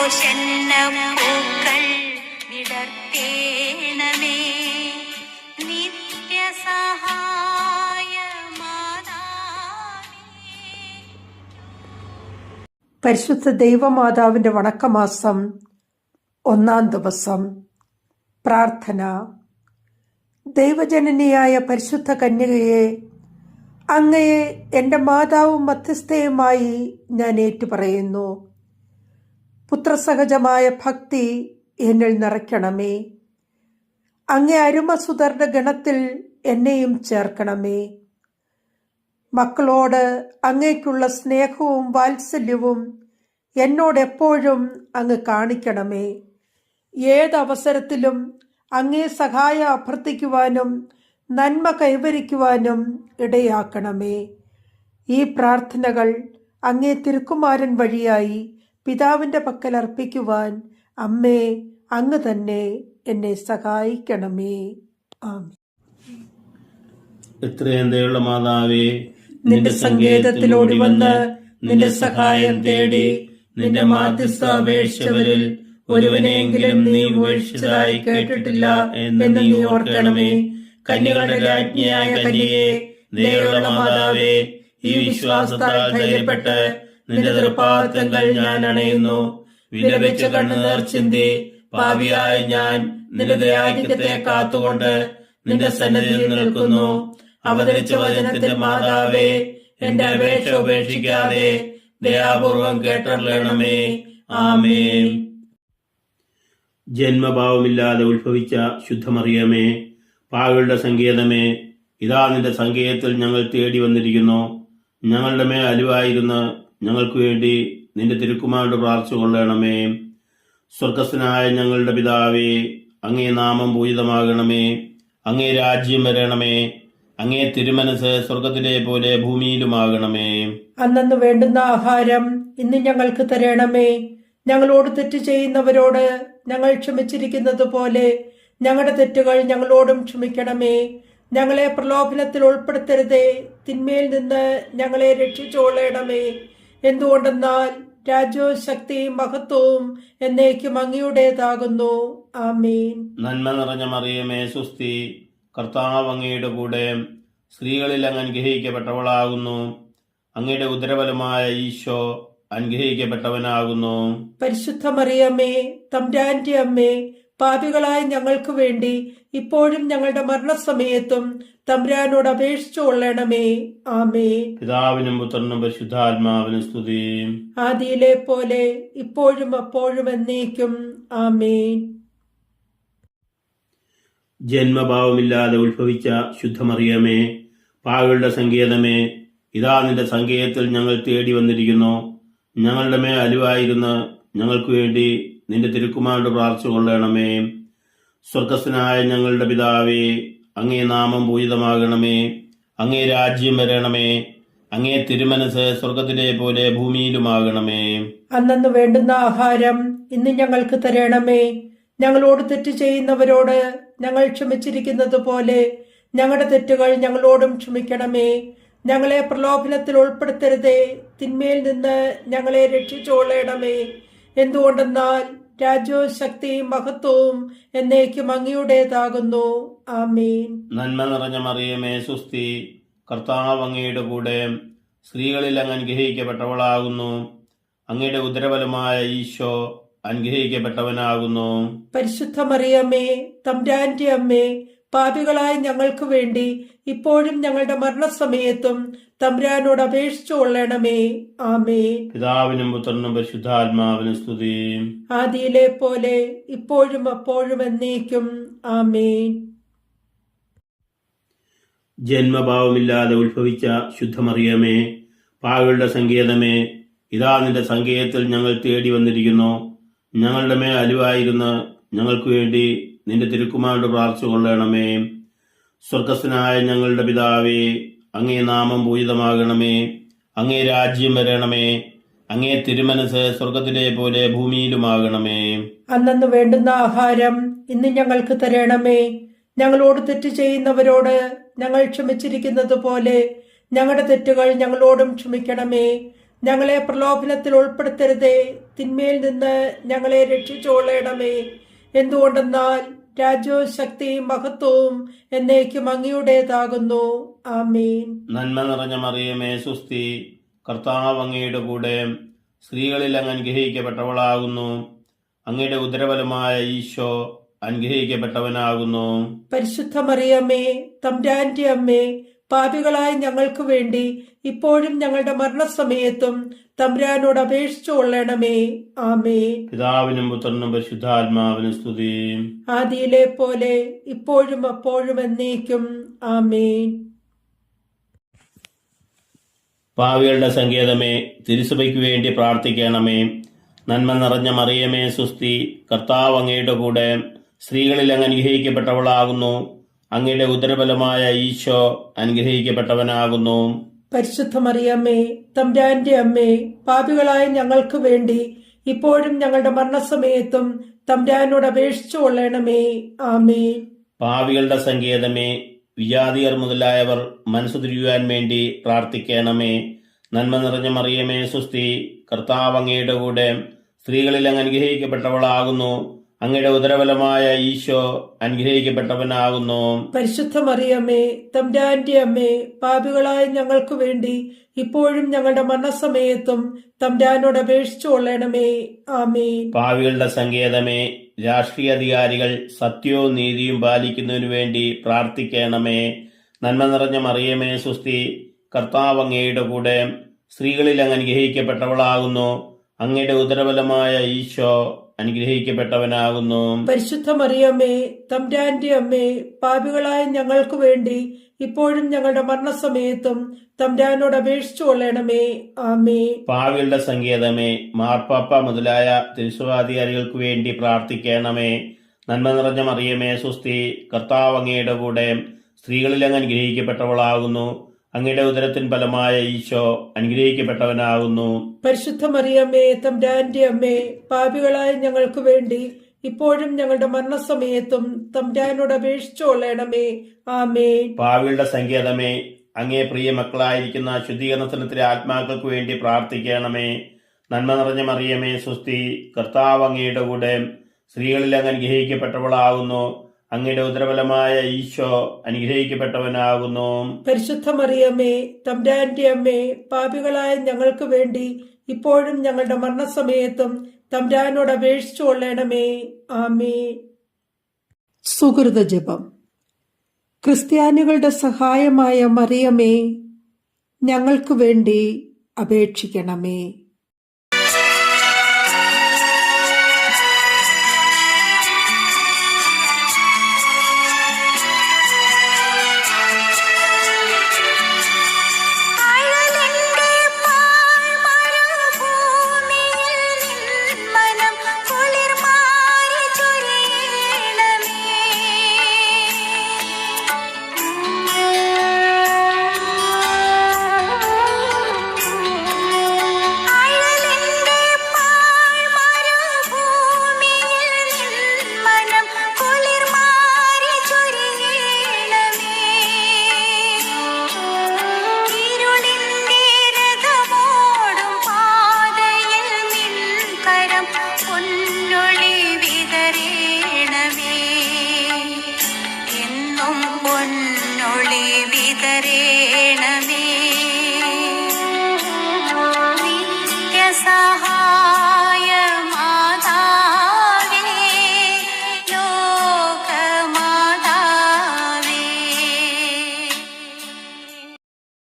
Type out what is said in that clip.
പൂക്കൾ വിടർത്തേണമേ പരിശുദ്ധ ദൈവമാതാവിന്റെ വണക്കമാസം 1-ാം ദിവസം. പ്രാർത്ഥന. ദൈവജനനിയായ പരിശുദ്ധ കന്യകയെ, അങ്ങയെ എൻ്റെ മാതാവും മധ്യസ്ഥയുമായി ഞാൻ ഏറ്റുപറയുന്നു. പുത്രസഹജമായ ഭക്തി എന്നിൽ നിറയ്ക്കണമേ. അങ്ങേ അരുമസുതരുടെ ഗണത്തിൽ എന്നെയും ചേർക്കണമേ. മക്കളോട് അങ്ങേക്കുള്ള സ്നേഹവും വാത്സല്യവും എന്നോടെപ്പോഴും അങ്ങ് കാണിക്കണമേ. ഏതവസരത്തിലും അങ്ങേ സഹായം അഭ്യർത്ഥിക്കുവാനും നന്മ കൈവരിക്കുവാനും ഇടയാക്കണമേ. ഈ പ്രാർത്ഥനകൾ അങ്ങേ തിരുക്കുമാരൻ വഴിയായി പിതാവിൻ്റെ പക്കൽ അർപ്പിക്കുവാൻ അമ്മേ, അങ്ങ് തന്നെ എന്നെ സഹായിക്കണമേ. ആമേൻ. എത്രയും ദയുള്ള മാതാവേ, നിന്റെ സങ്കേതത്തിലോടി വന്ന് നിന്റെ സഹായം തേടി നിന്റെ മാധ്യസ്ഥ അപേക്ഷിച്ചവരിൽ ഒരുവനെങ്കിലും നീ ഉപേക്ഷിച്ചതായി കേട്ടിട്ടില്ല എന്ന് നീ ഓർക്കണമേ. കന്യകളുടെ രാജ്ഞിയായ കന്യകേ, ദയുള്ള മാതാവേ, ഈ വിശ്വാസത്താൽ ധൈര്യപ്പെട്ട് നിന്റെ തൃപ്പാദങ്ങൾ ഞാൻ അണയുന്നു. വിലപിച്ച കണ്ണുനീർ ചിന്തി പാപിയായ ഞാൻ നിന്റെ ദയാധിക്യത്തെ കാത്തുകൊണ്ട് നിന്റെ സന്നിധിയിൽ നിൽക്കുന്നു. അവതരിച്ച വചനത്തിന്റെ മാതാവേ, എന്റെ അപേക്ഷ ഉപേക്ഷിക്കാതെ ദയാപൂർവം കേട്ടറിയണമേ. ആമേൻ. ജന്മഭാവമില്ലാതെ ഉത്ഭവിച്ച ശുദ്ധമറിയമേ, പാകളുടെ സങ്കേതമേ, ഇതാ നിന്റെ സങ്കേതത്തിൽ ഞങ്ങൾ തേടി വന്നിരിക്കുന്നു. ഞങ്ങളുടെ മേൽ അലിവായിരുന്ന് ഞങ്ങൾക്ക് വേണ്ടി നിന്റെ തിരുക്കുമാരോട് പ്രാർത്ഥിച്ചു കൊള്ളണമേ. സ്വർഗസ്ഥനായ ഞങ്ങളുടെ പിതാവേ, അങ്ങേ നാമം പൂജിതമാകണമേ. അങ്ങേ രാജ്യം വരണമേ. അങ്ങേ തിരുമനസ് സ്വർഗത്തിലെ പോലെ ഭൂമിയിലുമാകണമേ. അന്നു വേണ്ടുന്ന ആഹാരം ഇന്ന് ഞങ്ങൾക്ക് തരണമേ. ഞങ്ങളോട് തെറ്റ് ചെയ്യുന്നവരോട് ഞങ്ങൾ ക്ഷമിച്ചിരിക്കുന്നത് പോലെ ഞങ്ങളുടെ തെറ്റുകൾ ഞങ്ങളോടും ക്ഷമിക്കണമേ. ഞങ്ങളെ പ്രലോഭനത്തിൽ ഉൾപ്പെടുത്തരുതേ, തിന്മയിൽ നിന്ന് ഞങ്ങളെ രക്ഷിച്ചുകൊള്ളണമേ. എന്തുകൊണ്ടെന്നാൽ രാജ്യവും ശക്തിയും മഹത്വവും എന്നേക്കും അങ്ങയുടേതാകുന്നു. ആമേൻ. നന്മ നിറഞ്ഞ മറിയമേ, സുസ്തി. കർത്താവ് അങ്ങയുടെ കൂടെ സ്ത്രീകളിൽ അങ്ങ് അനുഗ്രഹിക്കപ്പെട്ടവളാകുന്നു. അങ്ങയുടെ ഉദരഫലമായ ഈശോ അനുഗ്രഹിക്കപ്പെട്ടവനാകുന്നു. പരിശുദ്ധ മറിയമ്മേ, തമ്പുരാന്റെ അമ്മേ, പാപികളായ ഞങ്ങൾക്ക് വേണ്ടി ഇപ്പോഴും ഞങ്ങളുടെ മരണസമയത്തും തമ്പുരാനോട് അപേക്ഷിച്ചു കൊള്ളണമേ. ആമേൻ. പിതാവിനും പുത്രനും പരിശുദ്ധാത്മാവിനും സ്തുതി. ആദിയിലെ പോലെ ഇപ്പോഴും അപ്പോഴും എന്നേക്കും. ആമേൻ. ജന്മഭാവമില്ലാതെ ഉത്ഭവിച്ച ശുദ്ധമറിയമേ, പാകളുടെ സങ്കേതമേ, ഇതാ നിന്റെ സങ്കേതത്തിൽ ഞങ്ങൾ തേടി വന്നിരിക്കുന്നു. ഞങ്ങളുടെ മേൽ അലിവായിരുന്ന് ഞങ്ങൾക്ക് വേണ്ടി നിന്റെ തിരുക്കുമാരോട് പ്രാർത്ഥിച്ചു കൊള്ളണമേ. സ്വർഗസ്ഥനായ ഞങ്ങളുടെ പിതാവേ, അങ്ങേ നാമം പൂജിതമാകണമേ. അങ്ങേ രാജ്യം വരണമേ. അങ്ങേ തിരുമനസ് സ്വർഗത്തിലെ പോലെ ഭൂമിയിലുമാകണമേ. അന്നു വേണ്ടുന്ന ആഹാരം ഇന്ന് ഞങ്ങൾക്ക് തരണമേ. ഞങ്ങളോട് തെറ്റ് ചെയ്യുന്നവരോട് ഞങ്ങൾ ക്ഷമിച്ചിരിക്കുന്നത് പോലെ ഞങ്ങളുടെ തെറ്റുകൾ ഞങ്ങളോടും ക്ഷമിക്കണമേ. ഞങ്ങളെ പ്രലോഭനത്തിൽ ഉൾപ്പെടുത്തരുതേ, തിന്മയിൽ നിന്ന് ഞങ്ങളെ രക്ഷിച്ചുകൊള്ളണമേ. എന്തുകൊണ്ടെന്നാൽ രാജ്യവും ശക്തിയും മഹത്വവും എന്നേക്കും അങ്ങയുടേതാകുന്നു. ആമേൻ. നന്മ നിറഞ്ഞ മറിയമേ, സുസ്തി. കർത്താവ് അങ്ങയുടെ കൂടെ സ്ത്രീകളിൽ അങ്ങ് അനുഗ്രഹിക്കപ്പെട്ടവളാകുന്നു. അങ്ങയുടെ ഉദരഫലമായ ഈശോ അനുഗ്രഹിക്കപ്പെട്ടവനാകുന്നു. പരിശുദ്ധ മറിയമ്മേ, തമ്പുരാന്റെ അമ്മേ, പാപികളായ ഞങ്ങൾക്ക് വേണ്ടി ഇപ്പോഴും ഞങ്ങളുടെ മരണസമയത്തും തമ്പുരാനോട് അപേക്ഷിച്ചു കൊള്ളണമേ. ആമേൻ. പിതാവിനും പുത്രനും പരിശുദ്ധാത്മാവിനും സ്തുതി. ആദിയിലെ പോലെ ഇപ്പോഴും അപ്പോഴും എന്നേക്കും. ആമേൻ. ജന്മഭാവമില്ലാതെ ഉത്ഭവിച്ച ശുദ്ധമറിയമേ, പാകളുടെ സങ്കേതമേ, ഇതാ നിന്റെ സങ്കേതത്തിൽ ഞങ്ങൾ തേടി വന്നിരിക്കുന്നു. ഞങ്ങളുടെ മേൽ അലിവായിരുന്ന് ഞങ്ങൾക്ക് വേണ്ടി നിന്റെ തിരുക്കുമാരോട് പ്രാർത്ഥിച്ചു കൊള്ളണമേ. സ്വർഗസ്ഥനായ ഞങ്ങളുടെ പിതാവേ, അങ്ങേ നാമം പൂജിതമാകണമേ. അങ്ങേ രാജ്യം വരണമേ. അങ്ങേ തിരുമനസ് സ്വർഗത്തിലെ പോലെ ഭൂമിയിലുമാകണമേ. അന്നു വേണ്ടുന്ന ആഹാരം ഇന്ന് ഞങ്ങൾക്ക് തരണമേ. ഞങ്ങളോട് തെറ്റ് ചെയ്യുന്നവരോട് ഞങ്ങൾ ക്ഷമിച്ചിരിക്കുന്നത് പോലെ ഞങ്ങളുടെ തെറ്റുകൾ ഞങ്ങളോടും ക്ഷമിക്കണമേ. ഞങ്ങളെ പ്രലോഭനത്തിൽ ഉൾപ്പെടുത്തരുതേ, തിന്മയിൽ നിന്ന് ഞങ്ങളെ രക്ഷിച്ചോളണമേ. എന്തുകൊണ്ടെന്നാൽ രാജ്യവും ശക്തിയും മഹത്വവും എന്നേക്കും അങ്ങയുടേതാകുന്നു. ആമേൻ. നന്മ നിറഞ്ഞ മറിയമേ സുസ്തി, കർത്താവ് അങ്ങയുടെ കൂടെ, സ്ത്രീകളിൽ അങ്ങ് അനുഗ്രഹിക്കപ്പെട്ടവളാകുന്നു. അങ്ങയുടെ ഉദരഫലമായ ഈശോ അനുഗ്രഹിക്കപ്പെട്ടവനാകുന്നു. പരിശുദ്ധ മറിയമ്മേ, തമ്പുരാന്റെ അമ്മേ, പാപികളായ ഞങ്ങൾക്ക് വേണ്ടി ഇപ്പോഴും ഞങ്ങളുടെ മരണസമയത്തും തമ്പുരാനോട് അപേക്ഷിച്ചു കൊള്ളണമേ. ആമേൻ. പിതാവിനും പുത്രനും പരിശുദ്ധാത്മാവിനും സ്തുതി. ആദിയിലെ പോലെ ഇപ്പോഴും അപ്പോഴും എന്നേക്കും. ആമേൻ. പാവികളുടെ സങ്കേതമേ, തിരുസഭയ്ക്ക് വേണ്ടി പ്രാർത്ഥിക്കണമേ. നന്മ നിറഞ്ഞ മറിയമേ സുസ്തി, കർത്താവ് അങ്ങയുടെ കൂടെ, സ്ത്രീകളിൽ അങ്ങ് അനുഗ്രഹിക്കപ്പെട്ടവളാകുന്നു. അങ്ങയുടെ ഉദരഫലമായ ഈശോ അനുഗ്രഹിക്കപ്പെട്ടവനാകുന്നു. പരിശുദ്ധ മറിയമ്മേ, തമ്പുരാന്റെ അമ്മേ, പാപികളായ ഞങ്ങൾക്ക് വേണ്ടി ഇപ്പോഴും ഞങ്ങളുടെ മരണസമയത്തും തമ്പുരാനോട് അപേക്ഷിച്ചു കൊള്ളണമേ. ആമേൻ. പാപികളുടെ സങ്കേതമേ, വിജാതിയർ മുതലായവർ മനസ്സു തിരിയുവാൻ വേണ്ടി പ്രാർത്ഥിക്കണമേ. നന്മ നിറഞ്ഞ മറിയമേ സുസ്തി, കർത്താവ് അങ്ങയുടെ കൂടെ, സ്ത്രീകളിൽ അങ്ങ് അനുഗ്രഹിക്കപ്പെട്ടവളാകുന്നു. അങ്ങയുടെ ഉദരഫലമായ ഈശോ അനുഗ്രഹിക്കപ്പെട്ടവനാകുന്നു. പരിശുദ്ധ മറിയമ്മേ, തമ്പുരാന്റെ അമ്മേ, പാപികളായ ഞങ്ങൾക്ക് വേണ്ടി ഇപ്പോഴും ഞങ്ങളുടെ മരണസമയത്തും തമ്പുരാനോട് അപേക്ഷിച്ചു കൊള്ളണമേ. ആമേൻ. പാപികളുടെ സങ്കേതമേ, രാഷ്ട്രീയ അധികാരികൾ സത്യവും നീതിയും പാലിക്കുന്നതിനു വേണ്ടി പ്രാർത്ഥിക്കണമേ. നന്മ നിറഞ്ഞ മറിയമേ സുസ്തി, കർത്താവ് അങ്ങയുടെ കൂടെ, സ്ത്രീകളിൽ അങ്ങ് അനുഗ്രഹിക്കപ്പെട്ടവളാകുന്നു. അങ്ങയുടെ ഉദരഫലമായ ഈശോ അനുഗ്രഹിക്കപ്പെട്ടവനാകുന്നു. പരിശുദ്ധ മറിയമ്മേ, തമ്പുരാന്റെ അമ്മേ, പാപികളായ ഞങ്ങൾക്ക് വേണ്ടി ഇപ്പോഴും ഞങ്ങളുടെ മരണസമയത്തും തമ്പുരാനോട് അപേക്ഷിച്ചു കൊള്ളണമേ. ആമേൻ. പാപികളുടെ സങ്കേതമേ, മാർപ്പാപ്പ മുതലായ തിരുസഭാധികാരികൾക്ക് വേണ്ടി പ്രാർത്ഥിക്കണമേ. നന്മ നിറഞ്ഞ മറിയമേ സുസ്തി, കർത്താവ് അങ്ങയുടെ കൂടെ, സ്ത്രീകളിൽ അങ്ങ് അനുഗ്രഹിക്കപ്പെട്ടവളാകുന്നു. അങ്ങയുടെ ഉദരത്തിൻ ഫലമായ ഈശോ അനുഗ്രഹിക്കപ്പെട്ടവനാകുന്നു. പരിശുദ്ധ മറിയമ്മേ, തമ്പുരാന്റെ അമ്മേ, പാപികളായ ഞങ്ങൾക്ക് വേണ്ടി ഇപ്പോഴും ഞങ്ങളുടെ മരണസമയത്തും തമ്പുരാനോട് അപേക്ഷിച്ചു കൊള്ളണമേ. ആമേൻ. പാപികളുടെ സങ്കേതമേ, അങ്ങേ പ്രിയ മക്കളായിരിക്കുന്ന ശുദ്ധീകരണത്തിലെ ആത്മാക്കൾക്ക് വേണ്ടി പ്രാർത്ഥിക്കണമേ. നന്മ നിറഞ്ഞ മറിയമേ സുസ്തി, കർത്താവ് അങ്ങയുടെ കൂടെ, സ്ത്രീകളിൽ അങ്ങ് അനുഗ്രഹിക്കപ്പെട്ടവളാകുന്നു. അങ്ങയുടെ ഉദരഫലമായ ഈശോ അനുഗ്രഹിക്കപ്പെട്ടവനാകുന്നു. പരിശുദ്ധ മറിയമ്മേ, തമ്പുരാന്റെ അമ്മേ, പാപികളായ ഞങ്ങൾക്ക് വേണ്ടി ഇപ്പോഴും ഞങ്ങളുടെ മരണസമയത്തും തമ്പുരാനോട് അപേക്ഷിച്ചു കൊള്ളണമേ. ആമേൻ. സുഹൃത ജപം. ക്രിസ്ത്യാനികളുടെ സഹായമായ മറിയമേ, ഞങ്ങൾക്ക് വേണ്ടി അപേക്ഷിക്കണമേ. സഹായ